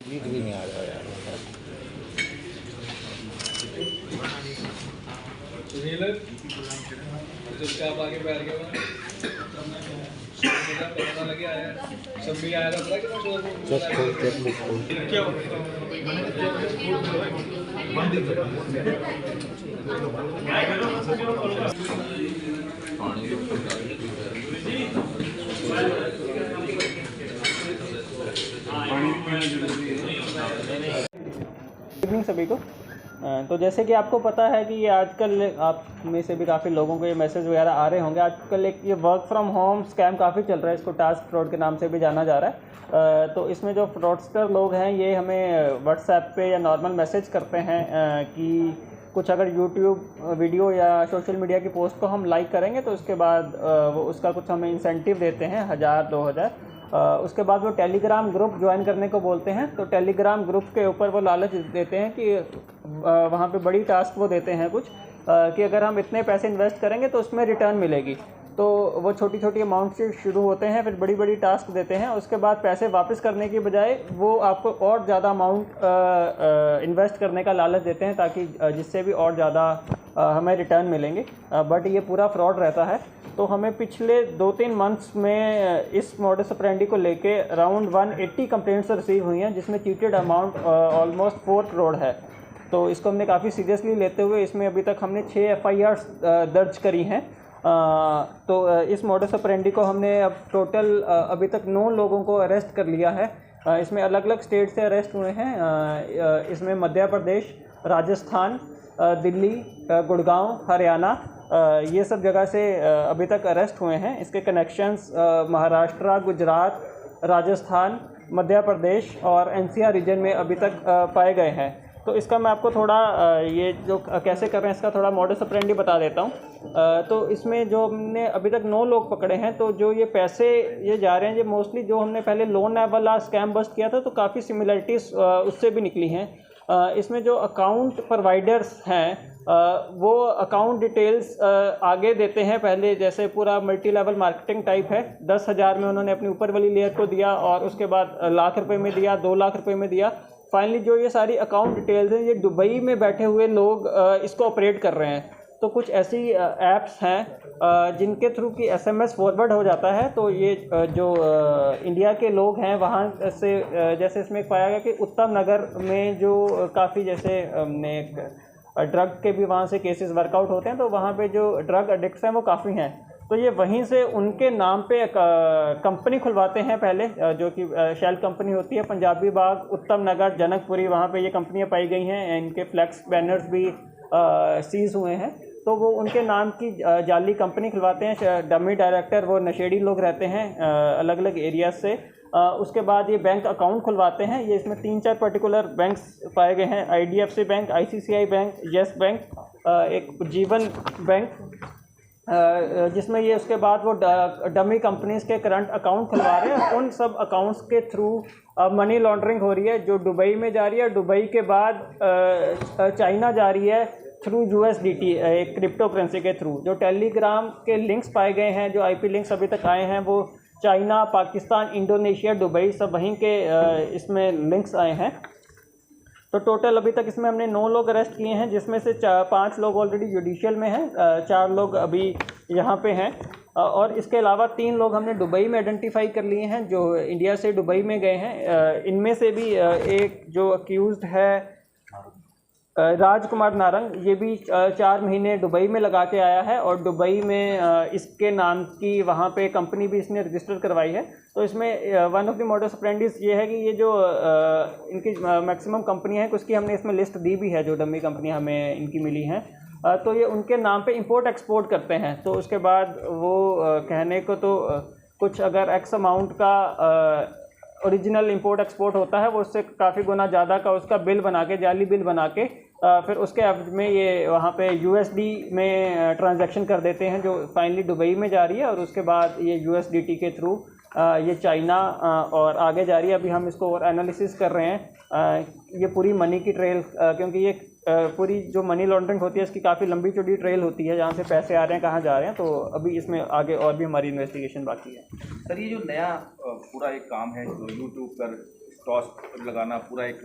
गीत भी नहीं आ रहा यार। जिसका आप आगे बैठ गए पता लगे आया सब भी आया था चेक बुक खोल। क्या इवनिंग सभी को। तो जैसे कि आपको पता है कि ये आजकल आप में से भी काफ़ी लोगों को ये मैसेज वगैरह आ रहे होंगे। आजकल एक ये वर्क फ्रॉम होम स्कैम काफ़ी चल रहा है, इसको टास्क फ्रॉड के नाम से भी जाना जा रहा है। तो इसमें जो फ्रॉडस्टर लोग हैं ये हमें व्हाट्सएप पे या नॉर्मल मैसेज करते हैं कि कुछ अगर यूट्यूब वीडियो या सोशल मीडिया की पोस्ट को हम लाइक करेंगे तो उसके बाद वो उसका कुछ हमें इंसेंटिव देते हैं 1000-2000। उसके बाद वो टेलीग्राम ग्रुप ज्वाइन करने को बोलते हैं। तो टेलीग्राम ग्रुप के ऊपर वो लालच देते हैं कि वहाँ पे बड़ी टास्क वो देते हैं कुछ कि अगर हम इतने पैसे इन्वेस्ट करेंगे तो उसमें रिटर्न मिलेगी। तो वो छोटी छोटी अमाउंट से शुरू होते हैं, फिर बड़ी बड़ी टास्क देते हैं। उसके बाद पैसे वापस करने की बजाय वो आपको और ज़्यादा अमाउंट इन्वेस्ट करने का लालच देते हैं ताकि जिससे भी और ज़्यादा हमें रिटर्न मिलेंगे। बट ये पूरा फ्रॉड रहता है। तो हमें पिछले 2-3 मंथ्स में इस मॉडस ऑपरेंडी को लेके अराउंड 180 कंप्लेंट्स रिसीव हुई हैं, जिसमें चीटेड अमाउंट ऑलमोस्ट 4 करोड़ है। तो इसको हमने काफ़ी सीरियसली लेते हुए इसमें अभी तक हमने 6 FIRs दर्ज करी हैं। तो इस मॉडस ऑपरेंडी को हमने अब टोटल अभी तक 9 लोगों को अरेस्ट कर लिया है। इसमें अलग अलग स्टेट से अरेस्ट हुए हैं। इसमें मध्य प्रदेश, राजस्थान, दिल्ली, गुड़गांव, हरियाणा, ये सब जगह से अभी तक अरेस्ट हुए हैं। इसके कनेक्शंस महाराष्ट्र, गुजरात, राजस्थान, मध्य प्रदेश और NCR रीजन में अभी तक पाए गए हैं। तो इसका मैं आपको थोड़ा ये जो कैसे कर रहे हैं इसका थोड़ा मॉडस ऑपरेंडी बता देता हूँ। तो इसमें जो हमने अभी तक 9 लोग पकड़े हैं, तो जो ये पैसे ये जा रहे हैं ये मोस्टली जो हमने पहले लोन ऐप वाला स्कैम बस्ट किया था तो काफ़ी सिमिलरिटीज़ उससे भी निकली हैं। इसमें जो अकाउंट प्रोवाइडर्स हैं वो अकाउंट डिटेल्स आगे देते हैं पहले, जैसे पूरा मल्टी लेवल मार्केटिंग टाइप है। 10,000 में उन्होंने अपनी ऊपर वाली लेयर को दिया और उसके बाद लाख रुपए में दिया, 2 लाख रुपए में दिया। फाइनली जो ये सारी अकाउंट डिटेल्स हैं ये दुबई में बैठे हुए लोग इसको ऑपरेट कर रहे हैं। तो कुछ ऐसी ऐप्स हैं जिनके थ्रू की SMS फॉरवर्ड हो जाता है। तो ये जो इंडिया के लोग हैं वहाँ से जैसे इसमें पाया गया कि उत्तम नगर में जो काफ़ी जैसे हमने ड्रग के भी वहाँ से केसेस वर्कआउट होते हैं, तो वहाँ पे जो ड्रग एडिक्ट्स हैं वो काफ़ी हैं। तो ये वहीं से उनके नाम पे कंपनी खुलवाते हैं पहले, जो कि शेल कंपनी होती है। पंजाबी बाग, उत्तम नगर, जनकपुरी, वहाँ पे ये कंपनियाँ पाई गई हैं। इनके फ्लैक्स बैनर्स भी सीज हुए हैं। तो वो उनके नाम की जाली कंपनी खुलवाते हैं। डमी डायरेक्टर वो नशेड़ी लोग रहते हैं अलग अलग एरियाज से। उसके बाद ये बैंक अकाउंट खुलवाते हैं। ये इसमें 3-4 पर्टिकुलर बैंक्स पाए गए हैं, IDFC bank, ICICI bank, yes bank, एक जीवन बैंक, जिसमें ये उसके बाद वो डमी कंपनीज के करंट अकाउंट खुलवा रहे हैं। उन सब अकाउंट्स के थ्रू मनी लॉन्ड्रिंग हो रही है जो दुबई में जा रही है। दुबई के बाद चाइना जा रही है थ्रू USDT, एक क्रिप्टो करेंसी के थ्रू। जो टेलीग्राम के लिंक्स पाए गए हैं, जो IP लिंक्स अभी तक आए हैं, वो चाइना, पाकिस्तान, इंडोनेशिया, दुबई सब वहीं के इसमें लिंक्स आए हैं। तो टोटल अभी तक इसमें हमने 9 लोग अरेस्ट किए हैं, जिसमें से 5 लोग ऑलरेडी जुडिशियल में हैं, 4 लोग अभी यहाँ पे हैं। और इसके अलावा 3 लोग हमने दुबई में आइडेंटिफाई कर लिए हैं जो इंडिया से दुबई में गए हैं। इनमें से भी एक जो अक्यूज़्ड है राजकुमार नारंग, ये भी 4 महीने दुबई में लगा के आया है और दुबई में इसके नाम की वहाँ पे कंपनी भी इसने रजिस्टर करवाई है। तो इसमें वन ऑफ द मॉडस ऑपरेंडीज ये है कि ये जो इनकी मैक्सिमम कंपनियाँ हैं उसकी हमने इसमें लिस्ट दी भी है, जो डमी कंपनियाँ हमें इनकी मिली हैं। तो ये उनके नाम पे इंपोर्ट एक्सपोर्ट करते हैं। तो उसके बाद वो कहने को तो कुछ अगर X अमाउंट का ओरिजिनल इंपोर्ट एक्सपोर्ट होता है, वो उससे काफ़ी गुना ज़्यादा का उसका बिल बना के, जाली बिल बना के फिर उसके एवज में ये वहाँ पे USD में ट्रांजैक्शन कर देते हैं, जो फाइनली दुबई में जा रही है। और उसके बाद ये USDT के थ्रू ये चाइना और आगे जा रही है। अभी हम इसको और एनालिसिस कर रहे हैं ये पूरी मनी की ट्रेल, क्योंकि ये पूरी जो मनी लॉन्ड्रिंग होती है इसकी काफ़ी लंबी चौड़ी ट्रेल होती है, जहाँ से पैसे आ रहे हैं, कहाँ जा रहे हैं। तो अभी इसमें आगे और भी हमारी इन्वेस्टिगेशन बाकी है। सर, ये जो नया पूरा एक काम है जो यूट्यूब पर टॉस लगाना, पूरा एक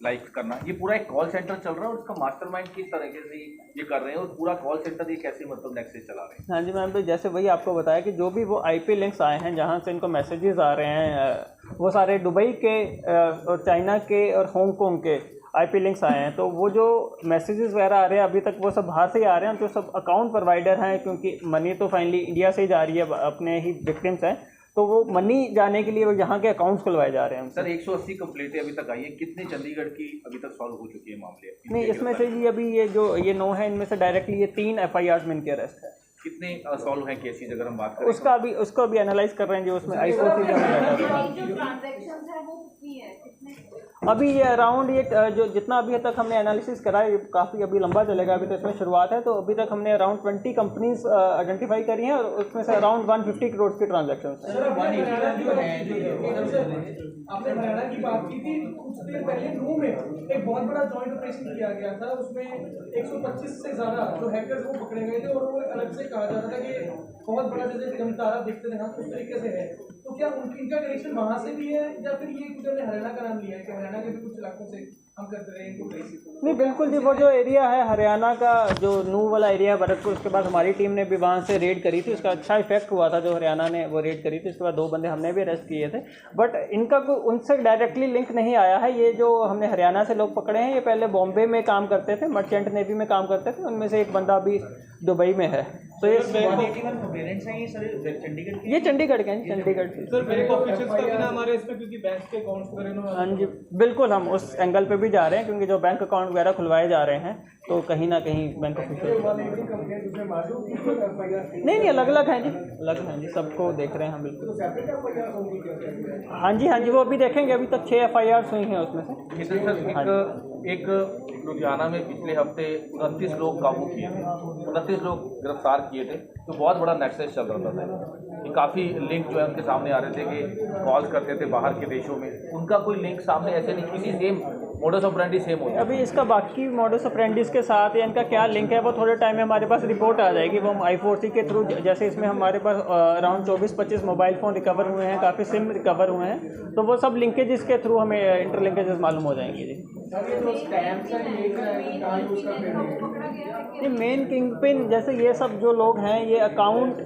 लाइक करना, ये पूरा एक कॉल सेंटर चल रहा है और उसका मास्टरमाइंड किस तरीके से ये कर रहे हैं और पूरा कॉल सेंटर ये कैसे मतलब नेक्सस चला रहे हैं? हाँ जी मैम, तो जैसे वही आपको बताया कि जो भी वो आईपी लिंक्स आए हैं जहाँ से इनको मैसेजेस आ रहे हैं वो सारे दुबई के और चाइना के और हांगकांग के आईपी लिंक्स आए हैं। तो वो जो मैसेजेस वगैरह आ रहे हैं अभी तक वो सब बाहर से ही आ रहे हैं, जो सब अकाउंट प्रोवाइडर हैं, क्योंकि मनी तो फाइनली इंडिया से ही जा रही है, अपने ही विक्टिम्स हैं, तो वो मनी जाने के लिए वो यहाँ के अकाउंट्स खुलवाए जा रहे हैं। सर 180 कंप्लेंटें अभी तक आई है, कितने चंडीगढ़ की अभी तक सॉल्व हो चुकी है मामले? नहीं, इसमें से जी अभी ये 9 है, इनमें से डायरेक्टली ये 3 FIRs में इनके अरेस्ट है। कितने सॉल्व हैं केसेज अगर हम बात करें? उसको अभी एनालाइज कर रहे हैं, जो उसमें I4C अभी ये अराउंड ये जो जितना अभी तक हमने एनालिसिस करा है, काफ़ी अभी लंबा चलेगा, अभी तो इसमें शुरुआत है। तो अभी तक हमने अराउंड 20 कंपनीज आइडेंटिफाई करी हैं और उसमें से अराउंड 150 करोड़ की ट्रांजैक्शन है। आपने हरियाणा की बात की थी, कुछ देर पहले नू में एक बहुत बड़ा जॉइंट ऑपरेशन किया गया था, उसमें 125 से ज़्यादा जो हैकर्स वो पकड़े गए थे और वो अलग से कहा जा रहा था कि बहुत बड़ा जैसे जमतारा देखते थे ना उस तरीके से है। तो क्या इनका कनेक्शन वहाँ से भी है या फिर ये कुछ हमने हरियाणा का नाम लिया है कि हरियाणा के भी कुछ इलाकों से हम करते रहे इनको? नहीं बिल्कुल जी, वो जो एरिया है हरियाणा का जो नू वाला एरिया भरतपुर, उसके बाद हमारी टीम ने भी वहाँ से रेड करी थी, उसका अच्छा इफेक्ट हुआ था जो हरियाणा ने वो रेड करी थी। उसके बाद 2 बंदे हमने भी अरेस्ट किए थे, बट इनका कोई उनसे डायरेक्टली लिंक नहीं आया है। ये जो हमने हरियाणा से लोग पकड़े हैं ये पहले बॉम्बे में काम करते थे, मर्चेंट नेवी में काम करते थे, उनमें से एक बंदा अभी दुबई में है। तो ये चंडीगढ़ के हैं, चंडीगढ़ के। सर बैंक ऑफिशियल्स का भी नाम आ रहा है इसमें, क्योंकि बैंक के अकाउंट्स वगैरह। हाँ जी बिल्कुल, हम उस एंगल पे भी जा रहे हैं, क्योंकि जो बैंक अकाउंट वगैरह खुलवाए जा रहे हैं तो कहीं ना कहीं बैंक ऑफिशियल नहीं अलग अलग हैं जी, अलग हैं जी, सबको देख रहे हैं हम बिल्कुल। हाँ जी वो अभी देखेंगे, अभी तक 6 FIRs हुई हैं उसमें से। सर एक लुधियाना में पिछले हफ्ते 29 लोग काबू किए थे, 29 लोग गिरफ्तार किए थे, तो बहुत बड़ा नेक्सस चल रहा था कि काफ़ी लिंक जो है उनके सामने आ रहे थे कि कॉल्स करते थे बाहर के देशों में, उनका कोई लिंक सामने ऐसे नहीं, किसी सेम मोडस ऑपरेंडी सेम होता है। अभी इसका बाकी मोडस ऑपरेंडीज के साथ या इनका क्या लिंक है वो थोड़े टाइम में हमारे पास रिपोर्ट आ जाएगी। वो हम I4C के थ्रू, जैसे इसमें हमारे पास अराउंड 24-25 मोबाइल फ़ोन रिकवर हुए हैं, काफ़ी सिम रिकवर हुए हैं, तो वो सब लिंकेजेस के थ्रू हमें इंटरलिंकेजेस मालूम हो जाएंगे जी। ये मेन किंग पिन जैसे ये सब जो लोग हैं ये अकाउंट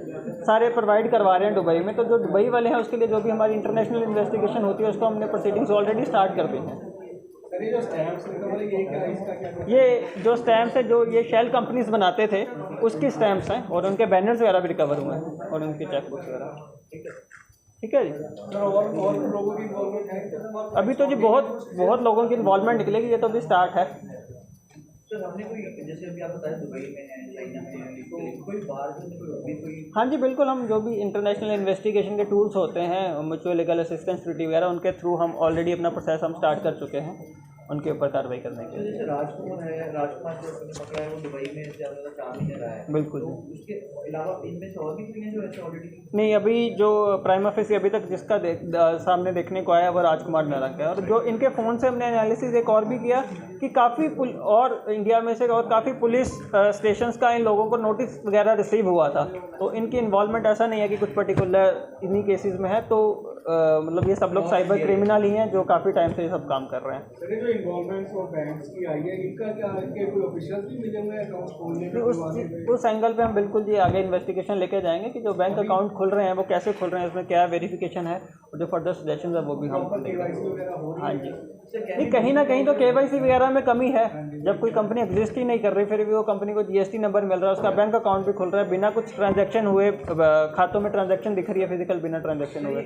सारे प्रोवाइड करवा रहे हैं दुबई में, तो जो दुबई वाले हैं उसके लिए जो भी हमारी इंटरनेशनल इन्वेस्टिगेशन होती है उसको हमने प्रोसीडिंग्स ऑलरेडी स्टार्ट कर दी हैं। ये जो स्टैम्प्स है जो ये शेल कंपनीज बनाते थे उसकी स्टैम्प्स हैं और उनके बैनर्स वगैरह भी रिकवर हुए हैं और उनके चेक बुक्स वगैरह। ठीक है जी। और लोगों की इन्वॉल्वमेंट है अभी तो जी बहुत लोगों की इन्वॉल्वमेंट निकलेगी, ये तो अभी स्टार्ट है। सर हमने कोई जैसे अभी आप बताया दुबई में है, चाइना में है, तो कोई बाहर कोई? हाँ जी बिल्कुल, हम जो भी इंटरनेशनल इन्वेस्टिगेशन के टूल्स होते हैं, म्यूचुअल लीगल असिस्टेंस ट्रीटी वगैरह, उनके थ्रू हम ऑलरेडी अपना प्रोसेस हम स्टार्ट कर चुके हैं उनके ऊपर कार्रवाई करने के लिए। जैसे राजकुमार है, राजकुमार जो पकड़ा है वो दुबई में ज़्यादा काम ही रहा है। बिल्कुल। तो उसके अलावा इनमें से और भी कोई हैं जो ऐसे ऑलरेडी? नहीं, अभी जो प्राइमा फेसी अभी तक जिसका सामने देखने को आया वो राजकुमार नारंग है, और जो इनके फ़ोन से हमने एनालिसिस एक और भी किया कि काफ़ी और इंडिया में से और काफ़ी पुलिस स्टेशंस का इन लोगों को नोटिस वगैरह रिसीव हुआ था, तो इनकी इन्वॉल्वमेंट ऐसा नहीं है कि कुछ पर्टिकुलर इन्हीं केसेस में है। तो मतलब ये सब लोग साइबर क्रिमिनल ही हैं जो काफ़ी टाइम से ये सब काम कर रहे हैं। जो इन्वॉल्वमेंट और बैंक्स की आई है इनका क्या इनके कोई ऑफिशियल भी मिले हुए हैं अकाउंट खोलने में? उस एंगल पे हम बिल्कुल जी आगे इन्वेस्टिगेशन लेके जाएंगे कि जो बैंक अकाउंट खुल रहे हैं वो कैसे खुल रहे हैं, उसमें क्या वेरिफिकेशन है और जो फर्दर सजेशन है वो भी हम। हाँ जी, नहीं कहीं ना कहीं तो KYC वगैरह में कमी है। जब कोई कंपनी एग्जिस्ट ही नहीं कर रही फिर भी वो कंपनी को GST नंबर मिल रहा है, उसका बैंक अकाउंट भी खुल रहा है, बिना कुछ ट्रांजैक्शन हुए खातों में ट्रांजैक्शन दिख रही है फिजिकल, बिना ट्रांजैक्शन हुए।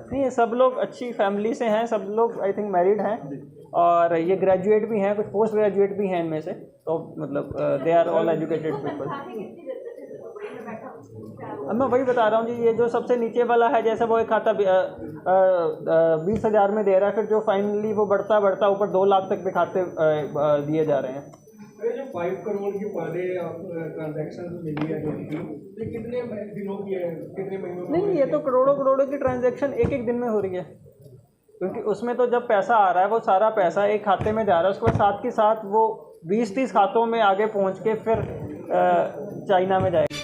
नहीं, ये सब लोग अच्छी फैमिली से हैं, सब लोग आई थिंक मैरिड हैं और ये ग्रेजुएट भी हैं, कुछ पोस्ट ग्रेजुएट भी हैं इनमें से, तो मतलब they are all educated people. अब मैं वही बता रहा हूँ जी, ये जो सबसे नीचे वाला है जैसे वो एक खाता 20,000 में दे रहा है, फिर जो फाइनली वो बढ़ता ऊपर 2 लाख तक भी खाते दिए जा रहे हैं। जो 5 करोड़ की पर डे ट्रांजैक्शन मिली है ये कितने दिनों की है, कितने महीनों? नहीं, ये तो करोड़ों की ट्रांजैक्शन एक दिन में हो रही है, क्योंकि उसमें तो जब पैसा आ रहा है वो सारा पैसा एक खाते में जा रहा है, उसके बाद साथ के साथ वो 20-30 खातों में आगे पहुँच के फिर चाइना में जाएगा।